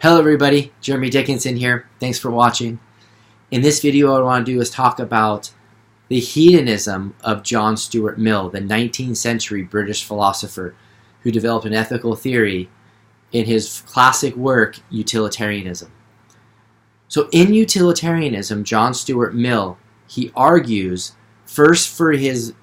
Hello everybody, Jeremy Dickinson here. Thanks for watching. In this video what I want to do is talk about the hedonism of John Stuart Mill, the 19th century British philosopher who developed an ethical theory in his classic work, Utilitarianism. So in Utilitarianism, John Stuart Mill, he argues first for his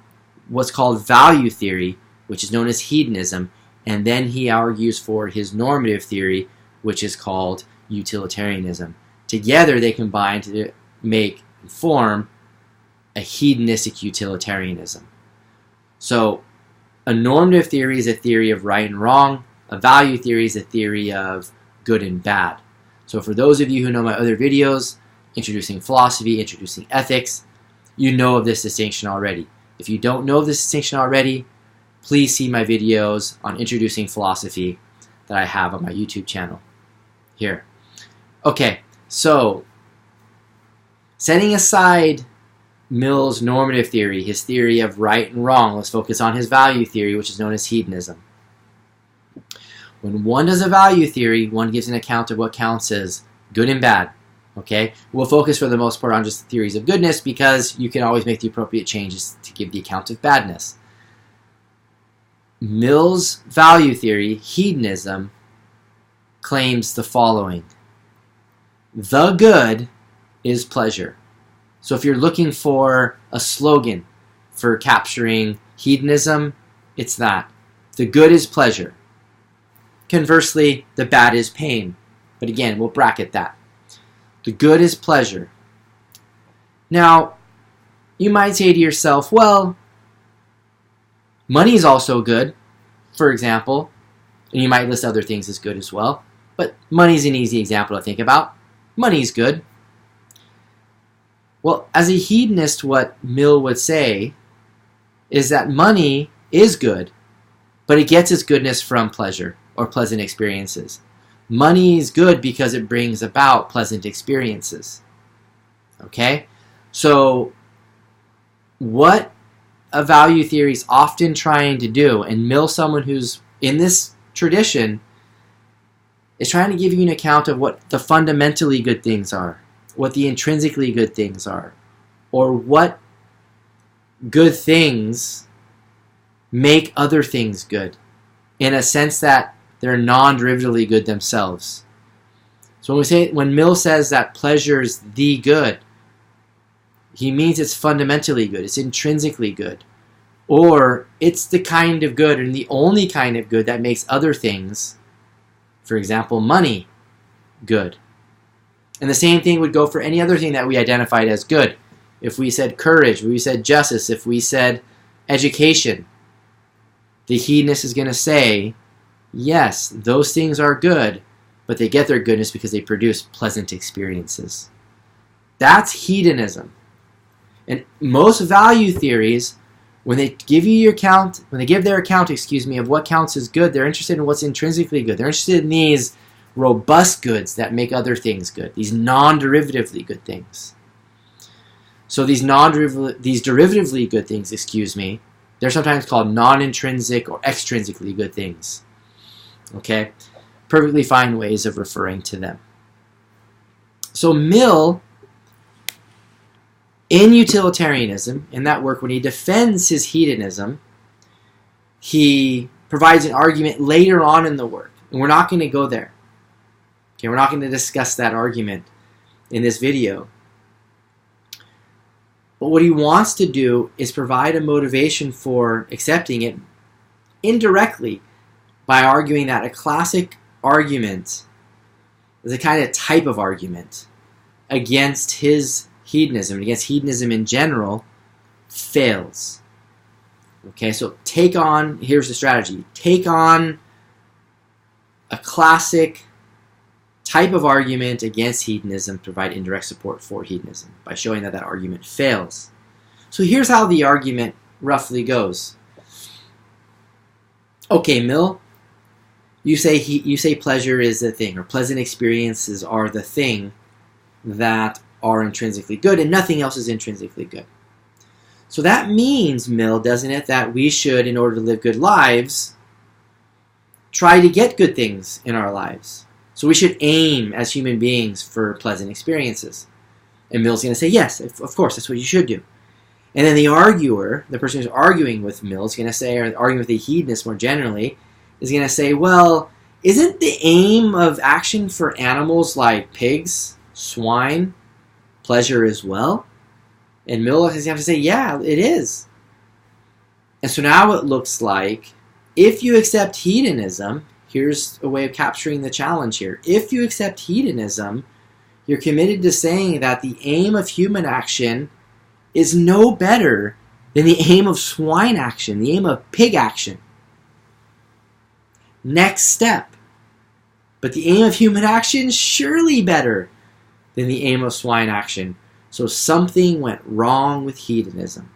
what's called value theory, which is known as hedonism, and then he argues for his normative theory, which is called utilitarianism. Together they combine to make and form a hedonistic utilitarianism. So a normative theory is a theory of right and wrong. A value theory is a theory of good and bad. So for those of you who know my other videos, introducing philosophy, introducing ethics, you know of this distinction already. If you don't know of this distinction already, please see my videos on introducing philosophy that I have on my YouTube channel. Here. Okay, so setting aside Mill's normative theory, his theory of right and wrong, let's focus on his value theory, which is known as hedonism. When one does a value theory, one gives an account of what counts as good and bad. Okay, we'll focus for the most part on just the theories of goodness because you can always make the appropriate changes to give the account of badness. Mill's value theory, hedonism, claims the following. The good is pleasure. So if you're looking for a slogan for capturing hedonism, it's that. The good is pleasure. Conversely, the bad is pain. But again, we'll bracket that. The good is pleasure. Now, you might say to yourself, well, money is also good, for example, and you might list other things as good as well. But money is an easy example to think about. Money is good. Well, as a hedonist, what Mill would say is that money is good, but it gets its goodness from pleasure or pleasant experiences. Money is good because it brings about pleasant experiences. Okay? So, what a value theory is often trying to do, and Mill, someone who's in this tradition, is trying to give you an account of what the fundamentally good things are, what the intrinsically good things are, or what good things make other things good, in a sense that they're non-derivatively good themselves. So when Mill says that pleasure is the good, he means it's fundamentally good, it's intrinsically good, or it's the kind of good and the only kind of good that makes other things, for example, money, good. And the same thing would go for any other thing that we identified as good. If we said courage, if we said justice, if we said education, the hedonist is going to say, yes, those things are good, but they get their goodness because they produce pleasant experiences. That's hedonism. And most value theories, when they give you your account, when they give their account, of what counts as good, they're interested in what's intrinsically good. They're interested in these robust goods that make other things good, these non-derivatively good things. So these derivatively good things, they're sometimes called non-intrinsic or extrinsically good things. Okay? Perfectly fine ways of referring to them. So Mill, in Utilitarianism, in that work, when he defends his hedonism, he provides an argument later on in the work. And we're not going to go there. Okay, we're not going to discuss that argument in this video. But what he wants to do is provide a motivation for accepting it indirectly by arguing that a classic argument is a kind of type of argument against his hedonism, against hedonism in general, fails. Okay, so here's the strategy. Take on a classic type of argument against hedonism, provide indirect support for hedonism by showing that that argument fails. So here's how the argument roughly goes. Okay, Mill, you say pleasure is the thing, or pleasant experiences are the thing that are intrinsically good, and nothing else is intrinsically good. So that means, Mill, doesn't it, that we should, in order to live good lives, try to get good things in our lives. So we should aim as human beings for pleasant experiences. And Mill's going to say, yes, of course, that's what you should do. And then the arguer, the person who's arguing with Mill, is going to say, or arguing with the hedonist more generally, is going to say, well, isn't the aim of action for animals like pigs, swine, pleasure as well? And Mill is going to have to say, yeah, it is. And so now it looks like, if you accept hedonism, here's a way of capturing the challenge here. If you accept hedonism, you're committed to saying that the aim of human action is no better than the aim of swine action, the aim of pig action. Next step. But the aim of human action is surely better than the aim of swine action. So something went wrong with hedonism.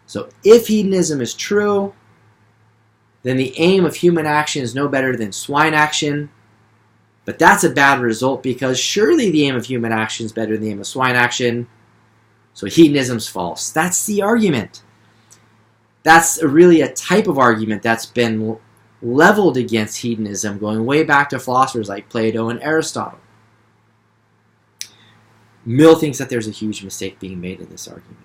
So if hedonism is true, then the aim of human action is no better than swine action. But that's a bad result because surely the aim of human action is better than the aim of swine action. So hedonism's false. That's the argument. That's really a type of argument that's been leveled against hedonism going way back to philosophers like Plato and Aristotle. Mill thinks that there's a huge mistake being made in this argument.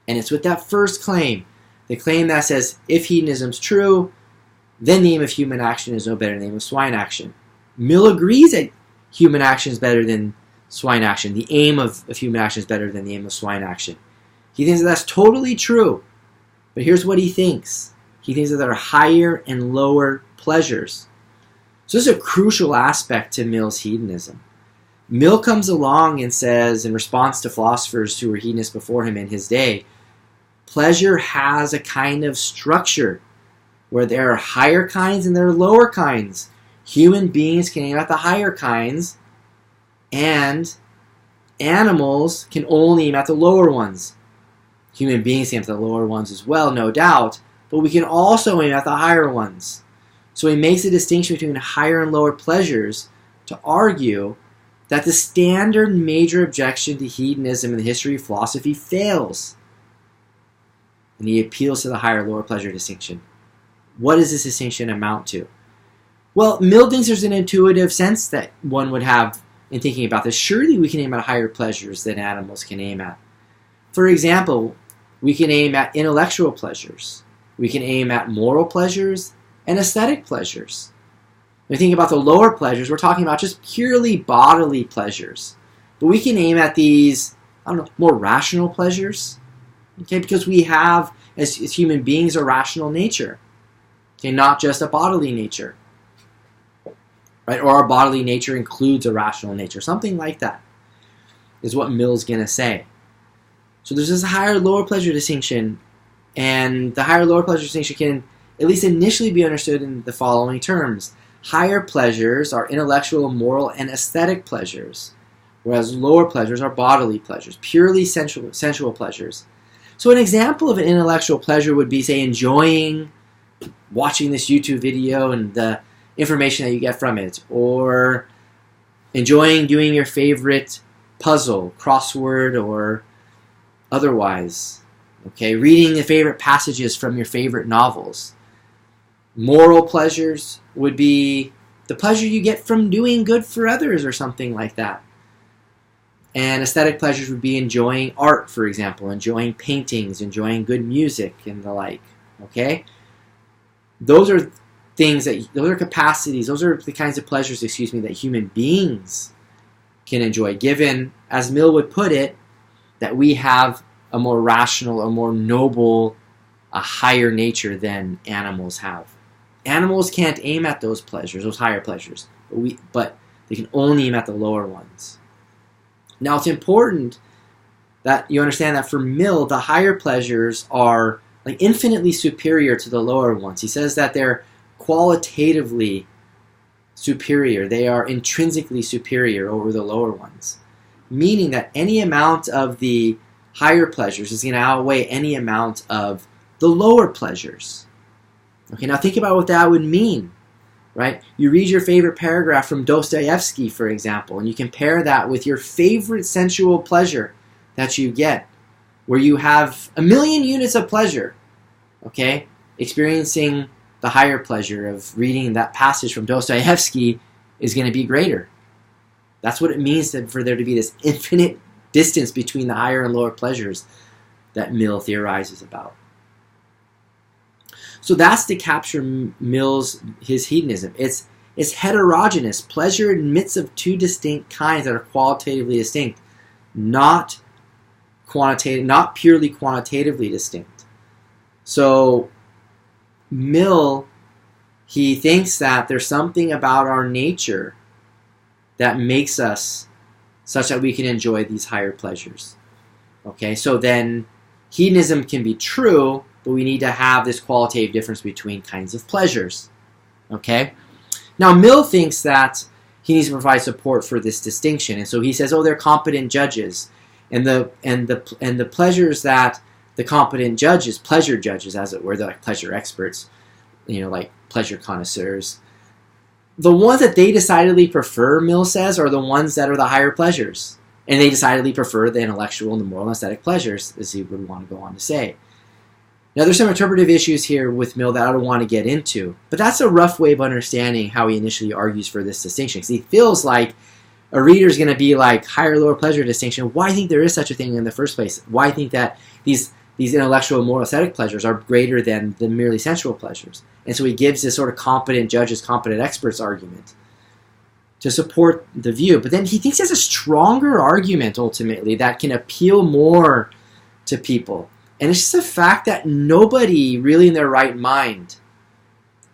And it's with that first claim, the claim that says, if hedonism's true, then the aim of human action is no better than the aim of swine action. Mill agrees that human action is better than swine action. The aim of human action is better than the aim of swine action. He thinks that that's totally true. But here's what he thinks. He thinks that there are higher and lower pleasures. So this is a crucial aspect to Mill's hedonism. Mill comes along and says, in response to philosophers who were hedonists before him in his day, pleasure has a kind of structure where there are higher kinds and there are lower kinds. Human beings can aim at the higher kinds, and animals can only aim at the lower ones. Human beings aim at the lower ones as well, no doubt, but we can also aim at the higher ones. So he makes a distinction between higher and lower pleasures to argue that the standard major objection to hedonism in the history of philosophy fails. And he appeals to the higher-lower pleasure distinction. What does this distinction amount to? Well, Mill thinks there's an intuitive sense that one would have in thinking about this. Surely we can aim at higher pleasures than animals can aim at. For example, we can aim at intellectual pleasures. We can aim at moral pleasures and aesthetic pleasures. When we think about the lower pleasures, we're talking about just purely bodily pleasures. But we can aim at these, more rational pleasures. Okay, because we have, as human beings, a rational nature. Okay, not just a bodily nature. Right? Or our bodily nature includes a rational nature. Something like that is what Mill's going to say. So there's this higher-lower pleasure distinction, and the higher-lower pleasure distinction can at least initially be understood in the following terms. Higher pleasures are intellectual, moral, and aesthetic pleasures, whereas lower pleasures are bodily pleasures, purely sensual pleasures. So an example of an intellectual pleasure would be, say, enjoying watching this YouTube video and the information that you get from it, or enjoying doing your favorite puzzle, crossword, or otherwise. Okay, reading the favorite passages from your favorite novels. Moral pleasures would be the pleasure you get from doing good for others or something like that. And aesthetic pleasures would be enjoying art, for example, enjoying paintings, enjoying good music, and the like. Okay? Those are those are capacities, those are the kinds of pleasures, that human beings can enjoy, given, as Mill would put it, that we have a more rational, a more noble, a higher nature than animals have. Animals can't aim at those pleasures, those higher pleasures, but they can only aim at the lower ones. Now, it's important that you understand that for Mill, the higher pleasures are like infinitely superior to the lower ones. He says that they're qualitatively superior. They are intrinsically superior over the lower ones, meaning that any amount of the higher pleasures is going to outweigh any amount of the lower pleasures. Okay, now think about what that would mean, right? You read your favorite paragraph from Dostoevsky, for example, and you compare that with your favorite sensual pleasure that you get, where you have 1,000,000 units of pleasure, okay, experiencing the higher pleasure of reading that passage from Dostoevsky is going to be greater. That's what it means for there to be this infinite distance between the higher and lower pleasures that Mill theorizes about. So that's to capture his hedonism. It's heterogeneous. Pleasure admits of two distinct kinds that are qualitatively distinct, not purely quantitatively distinct. So Mill, he thinks that there's something about our nature that makes us such that we can enjoy these higher pleasures. Okay, so then hedonism can be true, but we need to have this qualitative difference between kinds of pleasures. Okay? Now, Mill thinks that he needs to provide support for this distinction, and so he says, they're competent judges, and the pleasures that the competent judges, pleasure judges, as it were, they're like pleasure experts, like pleasure connoisseurs. The ones that they decidedly prefer, Mill says, are the ones that are the higher pleasures, and they decidedly prefer the intellectual and the moral and aesthetic pleasures, as he would want to go on to say. Now, there's some interpretive issues here with Mill that I don't want to get into, but that's a rough way of understanding how he initially argues for this distinction, because he feels like a reader's going to be like, higher-lower pleasure distinction, why think there is such a thing in the first place? Why think that these intellectual and moral aesthetic pleasures are greater than the merely sensual pleasures? And so he gives this sort of competent judges, competent experts argument to support the view. But then he thinks he has a stronger argument, ultimately, that can appeal more to people. And it's just the fact that nobody really in their right mind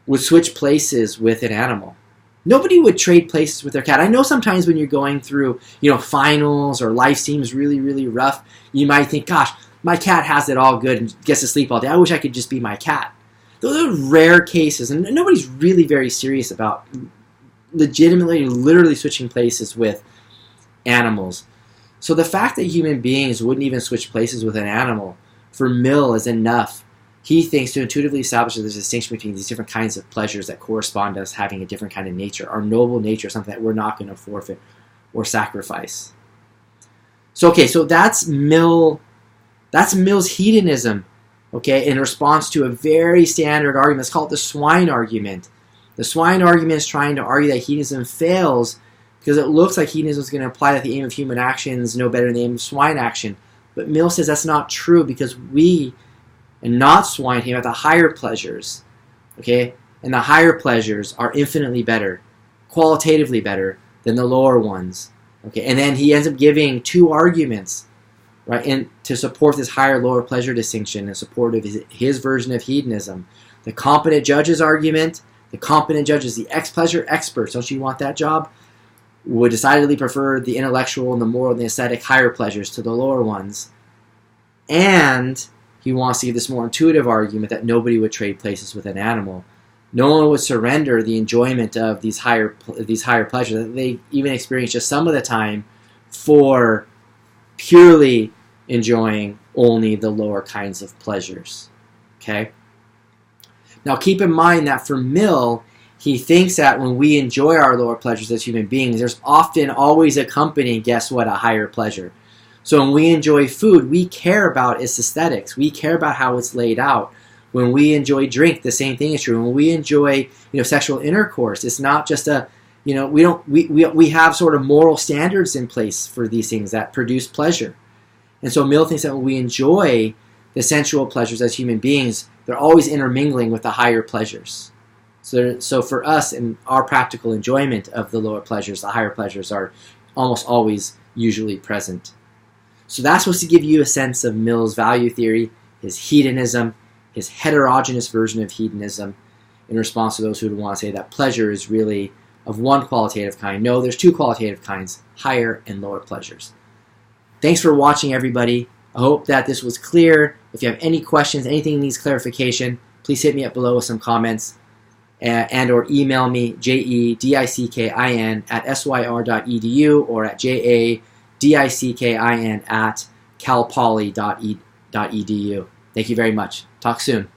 would switch places with an animal. Nobody would trade places with their cat. I know sometimes when you're going through, finals or life seems really, really rough, you might think, gosh, my cat has it all good and gets to sleep all day. I wish I could just be my cat. Those are rare cases, and nobody's really very serious about legitimately, literally switching places with animals. So the fact that human beings wouldn't even switch places with an animal, for Mill, is enough, he thinks, to intuitively establish that there's a distinction between these different kinds of pleasures that correspond to us having a different kind of nature, our noble nature, something that we're not going to forfeit or sacrifice. So that's Mill's hedonism, in response to a very standard argument. It's called the swine argument. The swine argument is trying to argue that hedonism fails because it looks like hedonism is going to imply that the aim of human action is no better than the aim of swine action. But Mill says that's not true, because we, and not swine, have the higher pleasures. And the higher pleasures are infinitely better, qualitatively better than the lower ones. And then he ends up giving two arguments, right, and to support this higher-lower pleasure distinction in support of his version of hedonism. The competent judges argument, the competent judges, the pleasure experts, don't you want that job, would decidedly prefer the intellectual and the moral and the aesthetic higher pleasures to the lower ones. And he wants to give this more intuitive argument that nobody would trade places with an animal. No one would surrender the enjoyment of these higher pleasures that they even experience just some of the time for purely enjoying only the lower kinds of pleasures. Now keep in mind that for Mill, he thinks that when we enjoy our lower pleasures as human beings, there's often always accompanying, guess what, a higher pleasure. So when we enjoy food, we care about its aesthetics. We care about how it's laid out. When we enjoy drink, the same thing is true. When we enjoy, sexual intercourse, it's not just we have sort of moral standards in place for these things that produce pleasure. And so Mill thinks that when we enjoy the sensual pleasures as human beings, they're always intermingling with the higher pleasures. So for us, in our practical enjoyment of the lower pleasures, the higher pleasures are almost always usually present. So that's supposed to give you a sense of Mill's value theory, his hedonism, his heterogeneous version of hedonism, in response to those who would want to say that pleasure is really of one qualitative kind. No, there's two qualitative kinds, higher and lower pleasures. Thanks for watching, everybody. I hope that this was clear. If you have any questions, anything needs clarification, please hit me up below with some comments. And or email me, jedickin@syr.edu or at jadickin@calpoly.edu. Thank you very much. Talk soon.